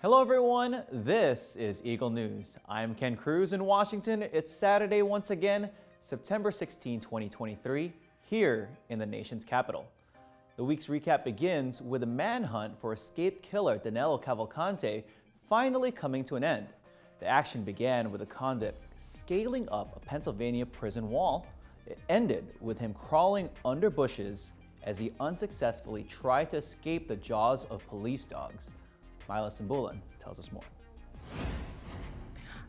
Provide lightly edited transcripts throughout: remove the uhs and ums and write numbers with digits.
Hello everyone, this is Eagle News. I'm Ken Cruz in Washington. It's Saturday once again, September 16, 2023, here in the nation's capital. The week's recap begins with a manhunt for escaped killer Danilo Cavalcante finally coming to an end. The action began with a convict scaling up a Pennsylvania prison wall. It ended with him crawling under bushes as he unsuccessfully tried to escape the jaws of police dogs. Myla Simbulan tells us more.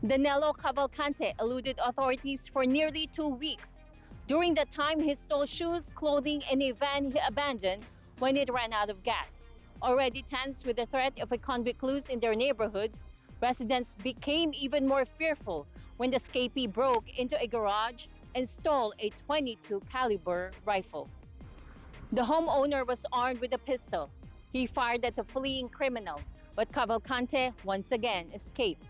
Danilo Cavalcante eluded authorities for nearly 2 weeks. During that time, he stole shoes, clothing, and a van he abandoned when it ran out of gas. Already tense with the threat of a convict loose in their neighborhoods, residents became even more fearful when the escapee broke into a garage and stole a .22 caliber rifle. The homeowner was armed with a pistol. He fired at the fleeing criminal, but Cavalcante once again escaped.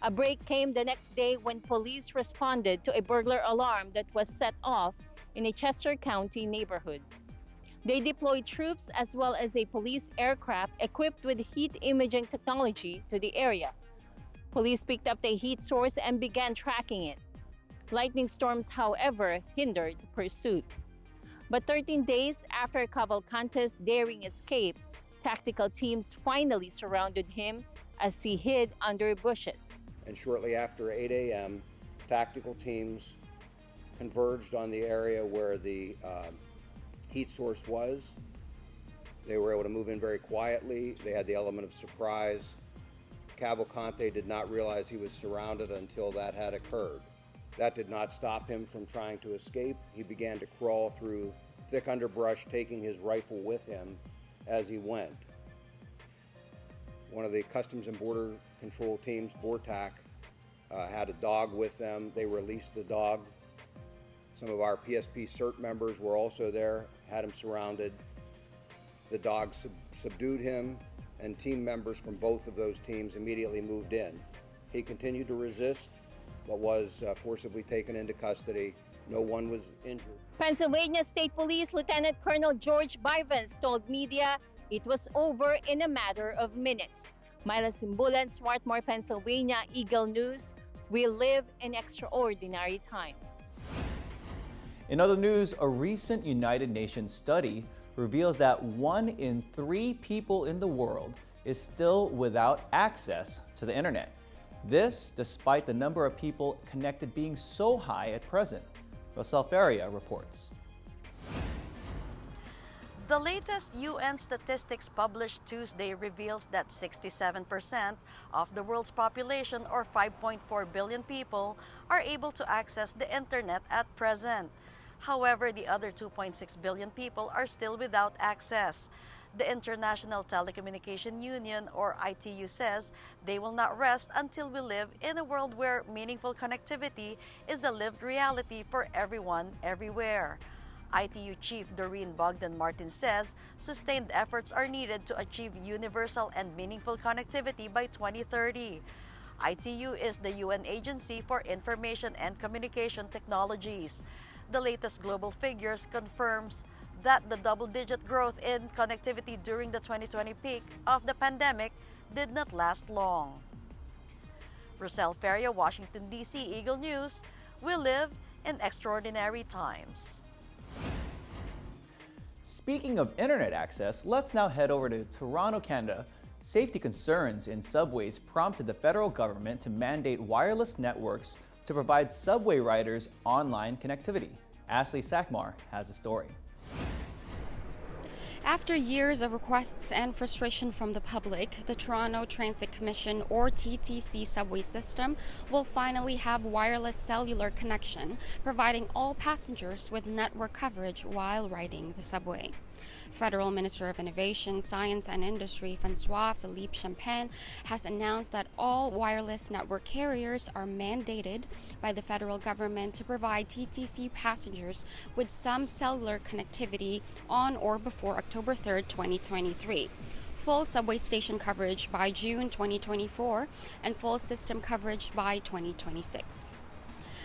A break came the next day when police responded to a burglar alarm that was set off in a Chester County neighborhood. They deployed troops as well as a police aircraft equipped with heat imaging technology to the area. Police picked up the heat source and began tracking it. Lightning storms, however, hindered pursuit. But 13 days after Cavalcante's daring escape, tactical teams finally surrounded him as he hid under bushes. And shortly after 8 a.m., tactical teams converged on the area where the heat source was. They were able to move in very quietly. They had the element of surprise. Cavalcante did not realize he was surrounded until that had occurred. That did not stop him from trying to escape. He began to crawl through thick underbrush, taking his rifle with him as he went. One of the Customs and Border Control teams, Biotech, had a dog with them. They released the dog. Some of our PSP CERT members were also there, had him surrounded. The dog subdued him, and team members from both of those teams immediately moved in. He continued to resist, but was forcibly taken into custody. No one was injured. Pennsylvania State Police Lieutenant Colonel George Bivens told media it was over in a matter of minutes. Myla Simbulan, Swarthmore, Pennsylvania, Eagle News. We live in extraordinary times. In other news, a recent United Nations study reveals that 1 in 3 people in the world is still without access to the internet. This despite the number of people connected being so high at present. Rosel Feria reports. The latest UN statistics published Tuesday reveals that 67% of the world's population, or 5.4 billion people, are able to access the internet at present. However, the other 2.6 billion people are still without access. The International Telecommunication Union, or ITU, says they will not rest until we live in a world where meaningful connectivity is a lived reality for everyone, everywhere. ITU Chief Doreen Bogdan-Martin says sustained efforts are needed to achieve universal and meaningful connectivity by 2030. ITU is the UN Agency for Information and Communication Technologies. The latest global figures confirms that the double-digit growth in connectivity during the 2020 peak of the pandemic did not last long. Rosel Feria, Washington, D.C., Eagle News. We live in extraordinary times. Speaking of internet access, let's now head over to Toronto, Canada. Safety concerns in subways prompted the federal government to mandate wireless networks to provide subway riders online connectivity. Ashley Sackmar has the story. After years of requests and frustration from the public, the Toronto Transit Commission, or TTC subway system, will finally have wireless cellular connection, providing all passengers with network coverage while riding the subway. Federal Minister of Innovation, Science and Industry François-Philippe Champagne has announced that all wireless network carriers are mandated by the federal government to provide TTC passengers with some cellular connectivity on or before October 3, 2023. Full subway station coverage by June 2024 and full system coverage by 2026.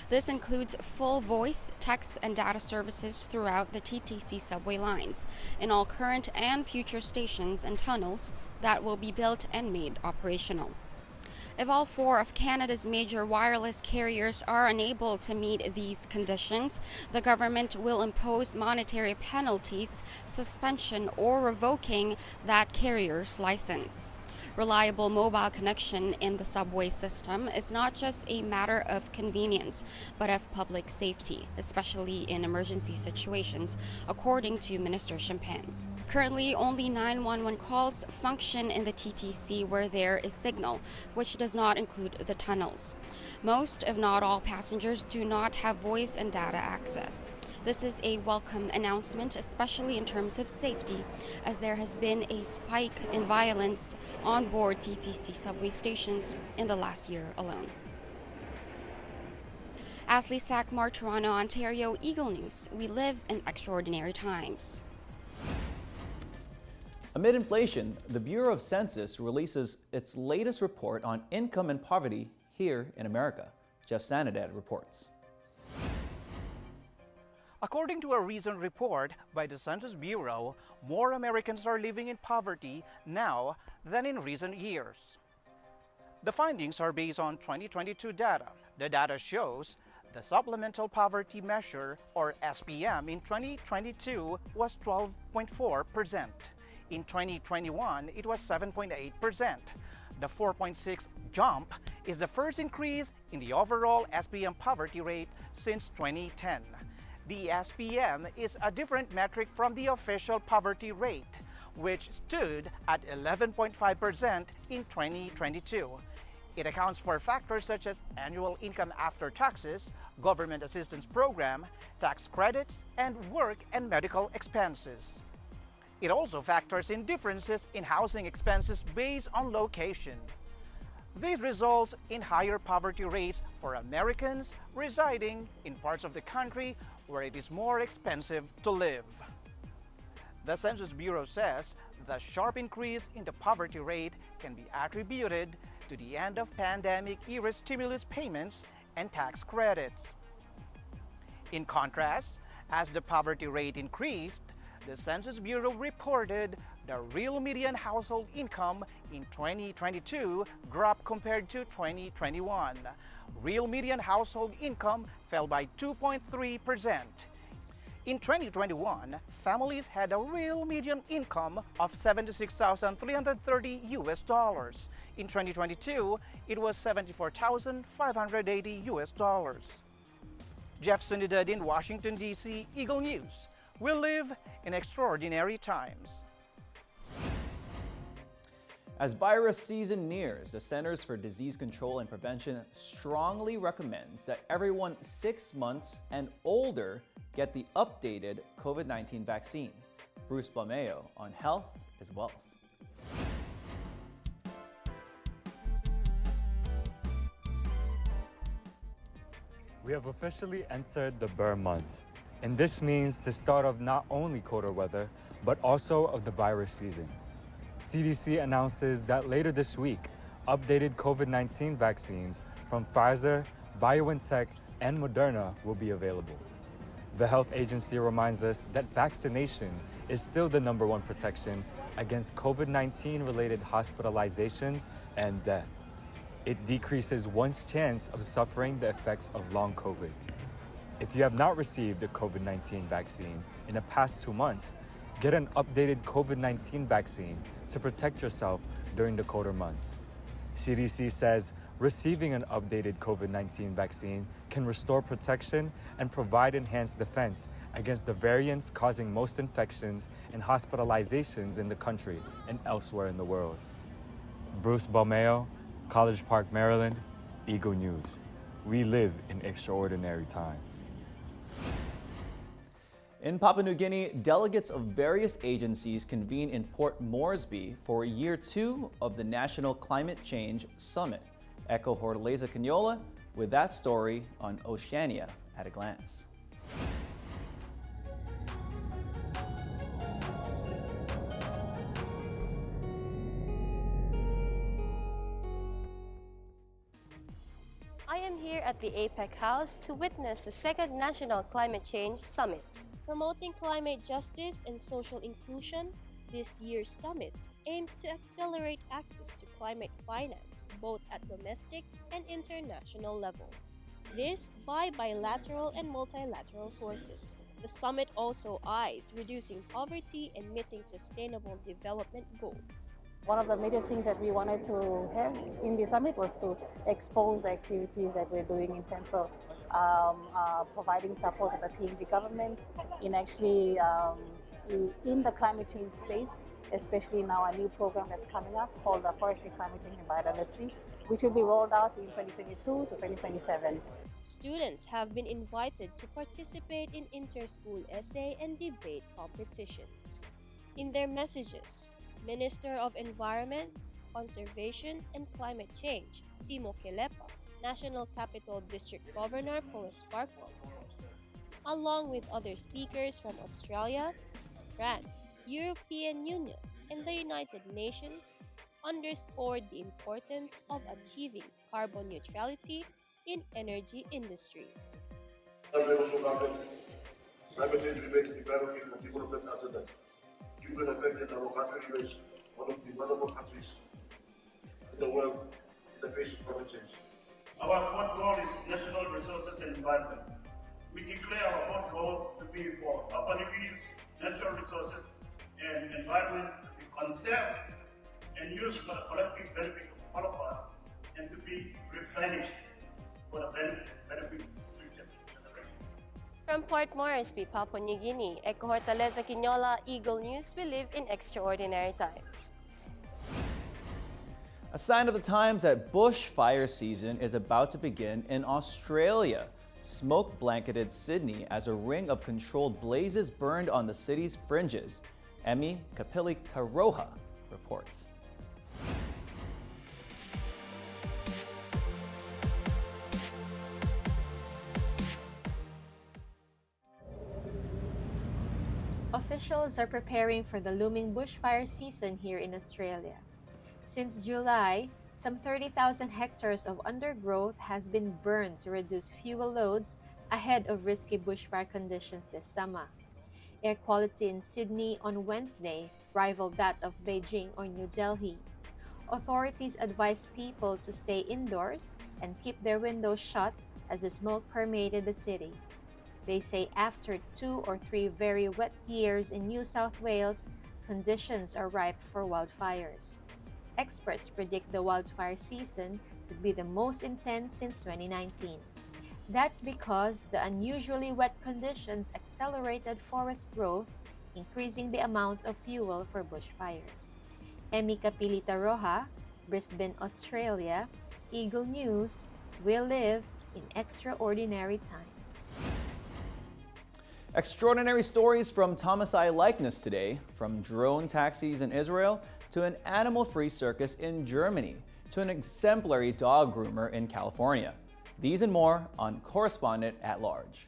This includes full voice, text, and data services throughout the TTC subway lines, in all current and future stations and tunnels that will be built and made operational. If all 4 of Canada's major wireless carriers are unable to meet these conditions, the government will impose monetary penalties, suspension, or revoking that carrier's license. Reliable mobile connection in the subway system is not just a matter of convenience, but of public safety, especially in emergency situations, according to Minister Champagne. Currently, only 911 calls function in the TTC where there is signal, which does not include the tunnels. Most, if not all, passengers do not have voice and data access. This is a welcome announcement, especially in terms of safety, as there has been a spike in violence on board TTC subway stations in the last year alone. Ashley Sackmar, Toronto, Ontario, Eagle News. We live in extraordinary times. Amid inflation, the Bureau of Census releases its latest report on income and poverty here in America. Jeff Sanadad reports. According to a recent report by the Census Bureau, more Americans are living in poverty now than in recent years. The findings are based on 2022 data. The data shows the Supplemental Poverty Measure, or SPM, in 2022 was 12.4%. In 2021, it was 7.8%. The 4.6 jump is the first increase in the overall SPM poverty rate since 2010. The SPM is a different metric from the official poverty rate, which stood at 11.5% in 2022. It accounts for factors such as annual income after taxes, government assistance program, tax credits, and work and medical expenses. It also factors in differences in housing expenses based on location. This results in higher poverty rates for Americans residing in parts of the country where it is more expensive to live. The Census Bureau says the sharp increase in the poverty rate can be attributed to the end of pandemic-era stimulus payments and tax credits. In contrast, as the poverty rate increased, the Census Bureau reported the real median household income in 2022 dropped compared to 2021. Real median household income fell by 2.3%. In 2021, families had a real median income of $76,330 US. In 2022, it was $74,580 US. Jeff Sanadad in Washington, D.C., Eagle News. We live in extraordinary times. As virus season nears, the Centers for Disease Control and Prevention strongly recommends that everyone 6 months and older get the updated COVID-19 vaccine. Bruce Balmeo on Health is Wealth. We have officially entered the Burr months, and this means the start of not only colder weather, but also of the virus season. CDC announces that later this week, updated COVID-19 vaccines from Pfizer, Biotech, and Moderna will be available. The health agency reminds us that vaccination is still the #1 protection against COVID-19 related hospitalizations and death. It decreases one's chance of suffering the effects of long COVID. If you have not received the COVID-19 vaccine in the past 2 months, get an updated COVID-19 vaccine to protect yourself during the colder months. CDC says receiving an updated COVID-19 vaccine can restore protection and provide enhanced defense against the variants causing most infections and hospitalizations in the country and elsewhere in the world. Bruce Balmeo, College Park, Maryland, Eagle News. We live in extraordinary times. In Papua New Guinea, delegates of various agencies convene in Port Moresby for Year 2 of the National Climate Change Summit. Echo Hortaleza Canyola with that story on Oceania at a Glance. I am here at the APEC House to witness the second National Climate Change Summit. Promoting climate justice and social inclusion, this year's summit aims to accelerate access to climate finance both at domestic and international levels. This by bilateral and multilateral sources. The summit also eyes reducing poverty and meeting sustainable development goals. One of the major things that we wanted to have in the summit was to expose the activities that we're doing in terms of providing support to the PNG government in actually in the climate change space, especially now a new program that's coming up called the Forestry, Climate Change and Biodiversity, which will be rolled out in 2022 to 2027. Students have been invited to participate in inter-school essay and debate competitions. In their messages, Minister of Environment, Conservation and Climate Change, Simo Kelepa, National Capital District Governor Poes Parko, along with other speakers from Australia, France, European Union, and the United Nations, underscored the importance of achieving carbon neutrality in energy industries. Climate change remains the priority for development agenda. Given the fact that our country remains one of the vulnerable countries in the world in the face of climate change. Our fourth goal is national resources and environment. We declare our fourth goal to be for Papua New Guinea's natural resources and environment to be conserved and used for the collective benefit of all of us and to be replenished for the benefit of future generations. From Port Moresby, Papua New Guinea, Eko Hortaleza Quinola, Eagle News, we live in extraordinary times. A sign of the times that bushfire season is about to begin in Australia. Smoke-blanketed Sydney as a ring of controlled blazes burned on the city's fringes. Emi Kapilik Taroha reports. Officials are preparing for the looming bushfire season here in Australia. Since July, some 30,000 hectares of undergrowth has been burned to reduce fuel loads ahead of risky bushfire conditions this summer. Air quality in Sydney on Wednesday rivaled that of Beijing or New Delhi. Authorities advise people to stay indoors and keep their windows shut as the smoke permeated the city. They say after 2 or 3 very wet years in New South Wales, conditions are ripe for wildfires. Experts predict the wildfire season could be the most intense since 2019. That's because the unusually wet conditions accelerated forest growth, increasing the amount of fuel for bushfires. Emi Kapili Taroha, Brisbane, Australia, Eagle News, we live in extraordinary times. Extraordinary stories from Thomas I. Likeness today, from drone taxis in Israel to an animal-free circus in Germany to an exemplary dog groomer in California. These and more on Correspondent at Large.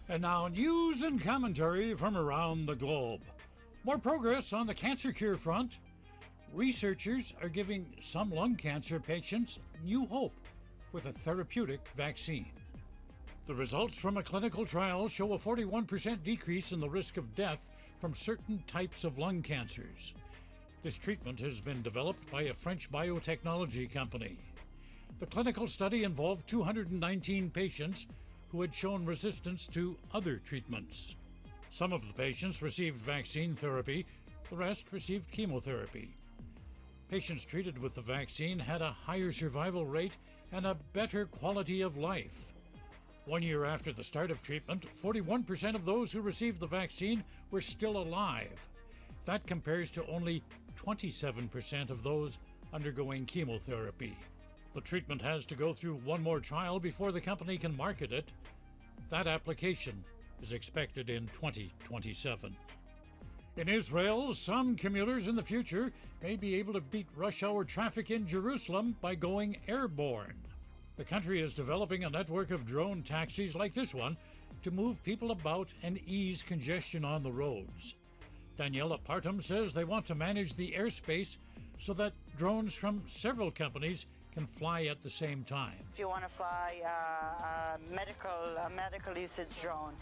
And now news and commentary from around the globe. More progress on the cancer cure front. Researchers are giving some lung cancer patients new hope with a therapeutic vaccine. The results from a clinical trial show a 41% decrease in the risk of death from certain types of lung cancers. This treatment has been developed by a French biotechnology company. The clinical study involved 219 patients who had shown resistance to other treatments. Some of the patients received vaccine therapy, the rest received chemotherapy. Patients treated with the vaccine had a higher survival rate and a better quality of life. 1 year after the start of treatment, 41% of those who received the vaccine were still alive. That compares to only 27% of those undergoing chemotherapy. The treatment has to go through one more trial before the company can market it. That application is expected in 2027. In Israel, some commuters in the future may be able to beat rush hour traffic in Jerusalem by going airborne. The country is developing a network of drone taxis like this one to move people about and ease congestion on the roads. Daniela Partum says they want to manage the airspace so that drones from several companies can fly at the same time. If you want to fly a medical usage drone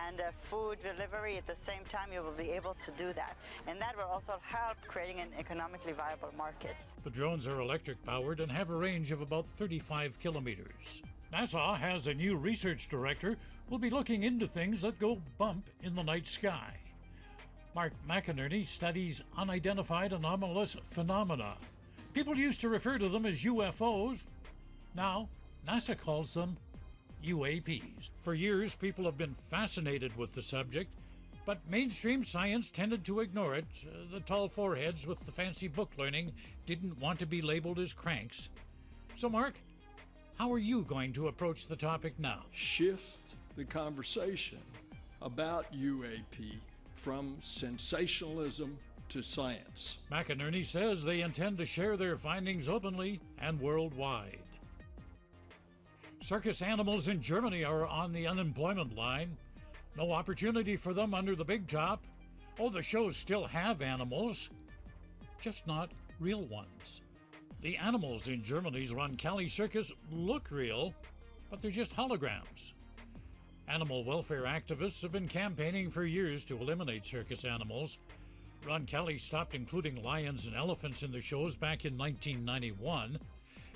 and a food delivery at the same time, you will be able to do that. And that will also help creating an economically viable market. The drones are electric powered and have a range of about 35 kilometers. NASA has a new research director who will be looking into things that go bump in the night sky. Mark McInerney studies unidentified anomalous phenomena. People used to refer to them as UFOs. Now, NASA calls them UAPs. For years, people have been fascinated with the subject, but mainstream science tended to ignore it. The tall foreheads with the fancy book learning didn't want to be labeled as cranks. So, Mark, how are you going to approach the topic now? Shift the conversation about UAP from sensationalism to science. McInerney says they intend to share their findings openly and worldwide. Circus animals in Germany are on the unemployment line. No opportunity for them under the big top. Oh, the shows still have animals, just not real ones. The animals in Germany's Roncalli Circus look real, but they're just holograms. Animal welfare activists have been campaigning for years to eliminate circus animals. Roncalli stopped including lions and elephants in the shows back in 1991,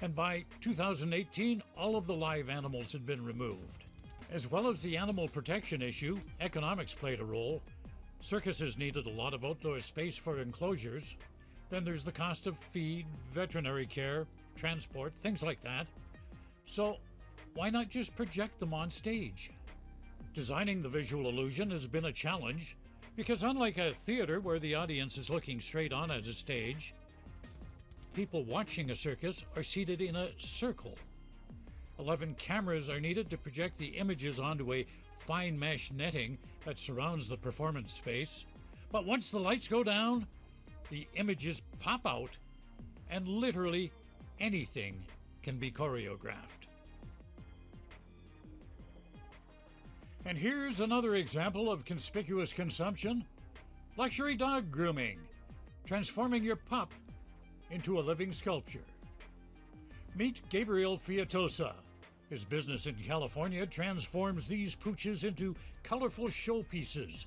and by 2018, all of the live animals had been removed. As well as the animal protection issue, economics played a role. Circuses needed a lot of outdoor space for enclosures. Then there's the cost of feed, veterinary care, transport, things like that. So why not just project them on stage? Designing the visual illusion has been a challenge, because unlike a theater where the audience is looking straight on at a stage, people watching a circus are seated in a circle. 11 cameras are needed to project the images onto a fine mesh netting that surrounds the performance space. But once the lights go down, the images pop out, and literally anything can be choreographed. And here's another example of conspicuous consumption: luxury dog grooming, transforming your pup into a living sculpture. Meet Gabriel Fiatosa. His business in California transforms these pooches into colorful showpieces.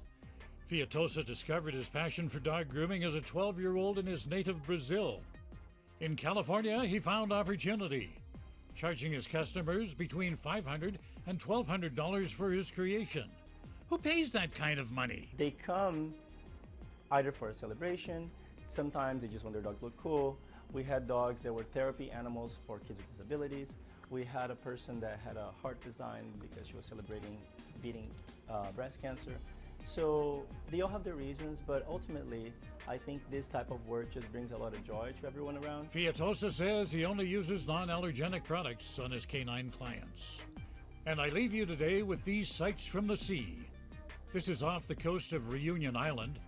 Fiatosa discovered his passion for dog grooming as a 12-year-old in his native Brazil. In California, he found opportunity, charging his customers between $500 and $1,200 for his creation. Who pays that kind of money? They come either for a celebration, sometimes they just want their dog to look cool. We had dogs that were therapy animals for kids with disabilities. We had a person that had a heart design because she was celebrating beating breast cancer. So they all have their reasons, but ultimately, I think this type of work just brings a lot of joy to everyone around. Fiatosa says he only uses non-allergenic products on his canine clients. And I leave you today with these sights from the sea. This is off the coast of Reunion Island.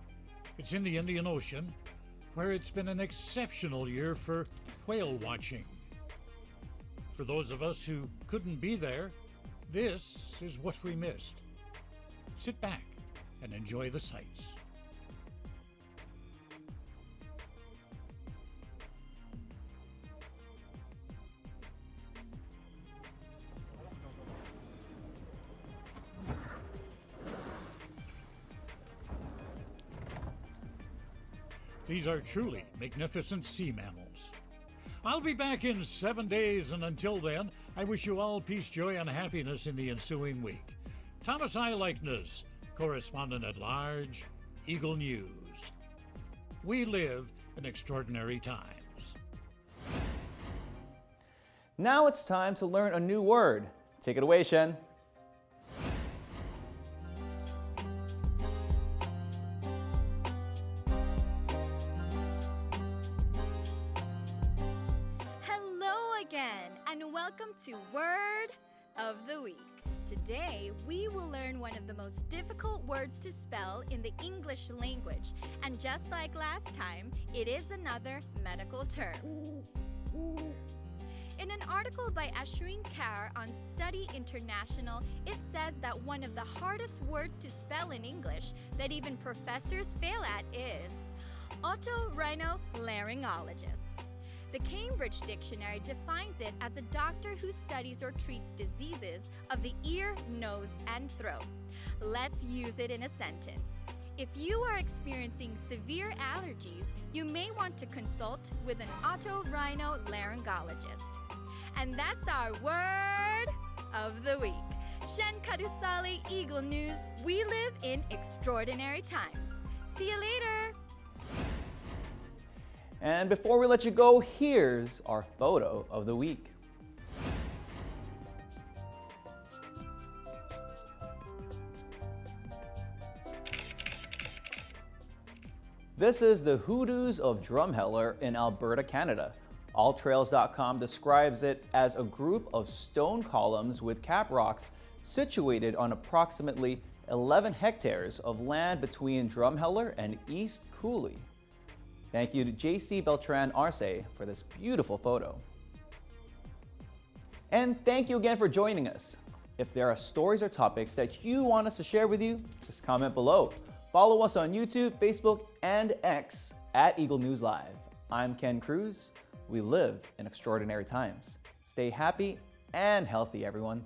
It's in the Indian Ocean, where it's been an exceptional year for whale watching. For those of us who couldn't be there, this is what we missed. Sit back and enjoy the sights. These are truly magnificent sea mammals. I'll be back in 7 days, and until then, I wish you all peace, joy, and happiness in the ensuing week. Thomas I. Likeness, Correspondent at Large, Eagle News. We live in extraordinary times. Now it's time to learn a new word. Take it away, Shen. Welcome to Word of the Week. Today, we will learn one of the most difficult words to spell in the English language. And just like last time, it is another medical term. In an article by Ashwin Kaur on Study International, it says that one of the hardest words to spell in English that even professors fail at is Otorhinolaryngologist. The Cambridge Dictionary defines it as a doctor who studies or treats diseases of the ear, nose, and throat. Let's use it in a sentence. If you are experiencing severe allergies, you may want to consult with an otorhinolaryngologist. And that's our word of the week. Shen Kadusale, Eagle News. We live in extraordinary times. See you later. And before we let you go, here's our photo of the week. This is the Hoodoos of Drumheller in Alberta, Canada. Alltrails.com describes it as a group of stone columns with cap rocks situated on approximately 11 hectares of land between Drumheller and East Cooley. Thank you to JC Beltran Arce for this beautiful photo. And thank you again for joining us. If there are stories or topics that you want us to share with you, just comment below. Follow us on YouTube, Facebook, and X at Eagle News Live. I'm Ken Cruz. We live in extraordinary times. Stay happy and healthy, everyone.